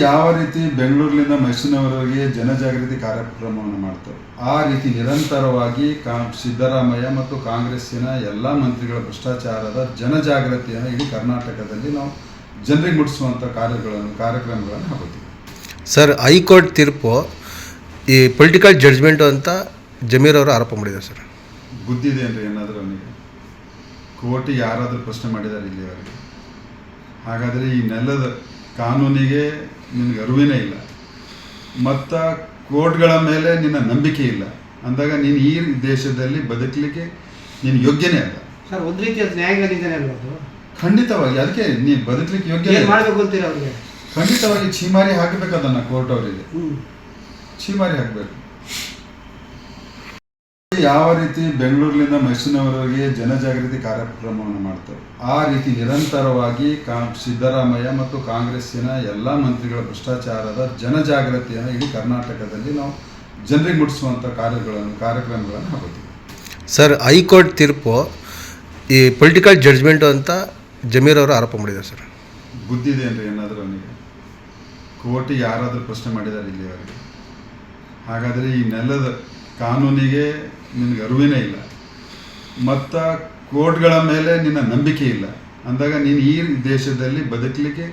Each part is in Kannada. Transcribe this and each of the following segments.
ಯಾವ ರೀತಿ ಬೆಂಗಳೂರಿನಿಂದ ಮೈಸೂರಿನವರೆಗೆ ಜನಜಾಗೃತಿ ಕಾರ್ಯಕ್ರಮವನ್ನು ಮಾಡ್ತಾರೆ, ಆ ರೀತಿ ನಿರಂತರವಾಗಿ ಸಿದ್ದರಾಮಯ್ಯ ಮತ್ತು ಕಾಂಗ್ರೆಸ್ಸಿನ ಎಲ್ಲ ಮಂತ್ರಿಗಳ ಭ್ರಷ್ಟಾಚಾರದ ಜನಜಾಗೃತಿಯನ್ನು ಇಡೀ ಕರ್ನಾಟಕದಲ್ಲಿ ನಾವು ಜನರಿಗೆ ಮುಟ್ಟಿಸುವಂಥ ಕಾರ್ಯಕ್ರಮಗಳನ್ನು ಹಾಕೋತೀವಿ. ಸರ್, ಹೈಕೋರ್ಟ್ ತೀರ್ಪು ಈ ಪೊಲಿಟಿಕಲ್ ಜಡ್ಜ್ಮೆಂಟು ಅಂತ ಜಮೀರ್ ಅವರು ಆರೋಪ ಮಾಡಿದ್ದಾರೆ. ಸರ್, ಬುದ್ಧಿದೆ ಅಂದರೆ ಏನಾದರೂ ಅವನಿಗೆ ಕೋರ್ಟ್ ಯಾರಾದರೂ ಪ್ರಶ್ನೆ ಮಾಡಿದ್ದಾರೆ ಇಲ್ಲಿವರೆಗೆ? ಹಾಗಾದರೆ ಈ ನೆಲದ ಕಾನೂನಿಗೆ ನಿನಗೆ ಅರಿವಿನೇ ಇಲ್ಲ ಮತ್ತು ಕೋರ್ಟ್ಗಳ ಮೇಲೆ ನಿನ್ನ ನಂಬಿಕೆ ಇಲ್ಲ ಅಂದಾಗ ನೀನು ಈ ದೇಶದಲ್ಲಿ ಬದುಕಲಿಕ್ಕೆ ನೀನು ಯೋಗ್ಯನೇ ಅಲ್ಲ. ಸರ್, ಒಂದು ರೀತಿಯ ನ್ಯಾಯಾಂಗದಿಂದನೇ ಅಲ್ವದು? ಖಂಡಿತವಾಗಿ. ಅದಕ್ಕೆ ನೀನು ಬದುಕಲಿಕ್ಕೆ ಯೋಗ್ಯ ಮಾಡಬೇಕು ಅಂತೀರ ಅವ್ರಿಗೆ? ಖಂಡಿತವಾಗಿ ಛೀಮಾರಿ ಹಾಕಬೇಕು. ಅದನ್ನು ಕೋರ್ಟ್ ಅವರಿಗೆ ಛೀಮಾರಿ ಹಾಕಬೇಕು. ಯಾವ ರೀತಿ ಬೆಂಗಳೂರಿನಿಂದ ಮೈಸೂರಿನವರೆಗೆ ಜನಜಾಗೃತಿ ಕಾರ್ಯಕ್ರಮವನ್ನು ಮಾಡ್ತಾರೆ, ಆ ರೀತಿ ನಿರಂತರವಾಗಿ ಸಿದ್ದರಾಮಯ್ಯ ಮತ್ತು ಕಾಂಗ್ರೆಸ್ಸಿನ ಎಲ್ಲ ಮಂತ್ರಿಗಳ ಭ್ರಷ್ಟಾಚಾರದ ಜನಜಾಗೃತಿಯನ್ನು ಇಡೀ ಕರ್ನಾಟಕದಲ್ಲಿ ನಾವು ಜನರಿಗೆ ಮುಟ್ಟಿಸುವಂಥ ಕಾರ್ಯಕ್ರಮಗಳನ್ನು ಹಾಕೋತೀವಿ. ಸರ್, ಹೈಕೋರ್ಟ್ ತೀರ್ಪು ಈ ಪೊಲಿಟಿಕಲ್ ಜಡ್ಜ್ಮೆಂಟು ಅಂತ ಜಮೀರ್ ಅವರು ಆರೋಪ ಮಾಡಿದ್ದಾರೆ. ಸರ್, ಬುದ್ಧಿದೆ ಅಂದರೆ ಏನಾದರೂ ಅವನಿಗೆ ಕೋರ್ಟ್ ಯಾರಾದರೂ ಪ್ರಶ್ನೆ ಮಾಡಿದ್ದಾರೆ ಇಲ್ಲಿವರೆಗೆ? ಹಾಗಾದರೆ ಈ ನೆಲದ ಕಾನೂನಿಗೆ ನಿನಗೆ ಅರಿವಿನೇ ಇಲ್ಲ ಮತ್ತು ಕೋರ್ಟ್ಗಳ ಮೇಲೆ ನಿನ್ನ ನಂಬಿಕೆ ಇಲ್ಲ ಅಂದಾಗ ನೀನು ಈ ದೇಶದಲ್ಲಿ ಬದುಕಲಿಕ್ಕೆ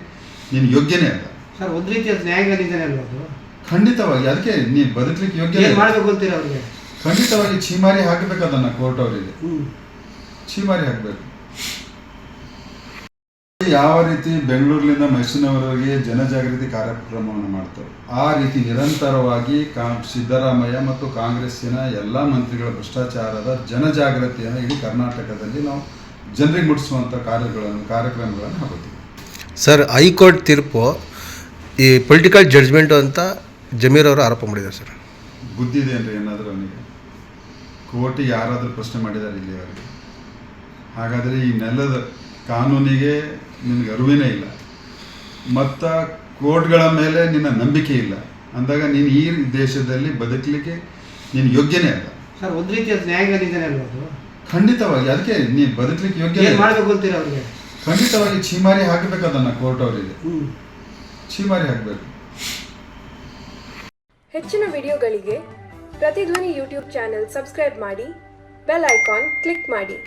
ನೀನು ಯೋಗ್ಯನೇ ಅಲ್ಲ. ಸರ್, ಒಂದು ರೀತಿಯ ನ್ಯಾಯಾಂಗದಿಂದನೇ ಅಲ್ವದು? ಖಂಡಿತವಾಗಿ. ಅದಕ್ಕೆ ನೀನು ಬದುಕಲಿಕ್ಕೆ ಯೋಗ್ಯ ಮಾಡಬೇಕು ಅಂತೀರ ಅವ್ರಿಗೆ? ಖಂಡಿತವಾಗಿ ಛೀಮಾರಿ ಹಾಕಬೇಕು. ಅದನ್ನು ಕೋರ್ಟ್ ಅವರಿಗೆ ಛೀಮಾರಿ ಹಾಕಬೇಕು. ಯಾವ ರೀತಿ ಬೆಂಗಳೂರಿನಿಂದ ಮೈಸೂರಿನವರೆಗೆ ಜನಜಾಗೃತಿ ಕಾರ್ಯಕ್ರಮವನ್ನು ಮಾಡ್ತಾರೆ, ಆ ರೀತಿ ನಿರಂತರವಾಗಿ ಸಿದ್ದರಾಮಯ್ಯ ಮತ್ತು ಕಾಂಗ್ರೆಸ್ಸಿನ ಎಲ್ಲ ಮಂತ್ರಿಗಳ ಭ್ರಷ್ಟಾಚಾರದ ಜನಜಾಗೃತಿಯನ್ನು ಇಡೀ ಕರ್ನಾಟಕದಲ್ಲಿ ನಾವು ಜನರಿಗೆ ಮುಟ್ಟಿಸುವಂಥ ಕಾರ್ಯಕ್ರಮಗಳನ್ನು ಹಾಕೋತೀವಿ. ಸರ್, ಹೈಕೋರ್ಟ್ ತೀರ್ಪು ಈ ಪೊಲಿಟಿಕಲ್ ಜಡ್ಜ್ಮೆಂಟು ಅಂತ ಜಮೀರ್ ಅವರು ಆರೋಪ ಮಾಡಿದ್ದಾರೆ. ಸರ್, ಬುದ್ಧಿದೆ ಅಂದರೆ ಏನಾದರೂ ಅವನಿಗೆ ಕೋರ್ಟ್ ಯಾರಾದರೂ ಪ್ರಶ್ನೆ ಮಾಡಿದ್ದಾರೆ ಇಲ್ಲಿವರೆಗೆ? ಹಾಗಾದರೆ ಈ ನೆಲದ ಕಾನೂನಿಗೆ ನಿನಗೆ ಅರಿವಿನೇ ಇಲ್ಲ ಮತ್ತು ಕೋರ್ಟ್ಗಳ ಮೇಲೆ ನಿನ್ನ ನಂಬಿಕೆ ಇಲ್ಲ ಅಂದಾಗ ನೀನು ಈ ದೇಶದಲ್ಲಿ ಬದುಕಲಿಕ್ಕೆ ನೀನು ಯೋಗ್ಯನೇ ಅಲ್ಲ. ಸರ್, ಒಂದು ರೀತಿಯ ನ್ಯಾಯಾಂಗದಿಂದನೇ ಅಲ್ವದು? ಖಂಡಿತವಾಗಿ. ಅದಕ್ಕೆ ನೀನು ಬದುಕಲಿಕ್ಕೆ ಯೋಗ್ಯ ಮಾಡಬೇಕು ಅಂತೀರ ಅವ್ರಿಗೆ? ಖಂಡಿತವಾಗಿ ಛೀಮಾರಿ ಹಾಕಬೇಕು. ಅದನ್ನು ಕೋರ್ಟ್ ಅವರಿಗೆ ಛೀಮಾರಿ ಹಾಕಬೇಕು. ಹೆಚ್ಚಿನ ವಿಡಿಯೋಗಳಿಗೆ ಪ್ರತಿಧ್ವನಿ ಯೂಟ್ಯೂಬ್ ಚಾನೆಲ್ ಸಬ್ಸ್ಕ್ರೈಬ್ ಮಾಡಿ, ಬೆಲ್ ಐಕಾನ್ ಕ್ಲಿಕ್ ಮಾಡಿ.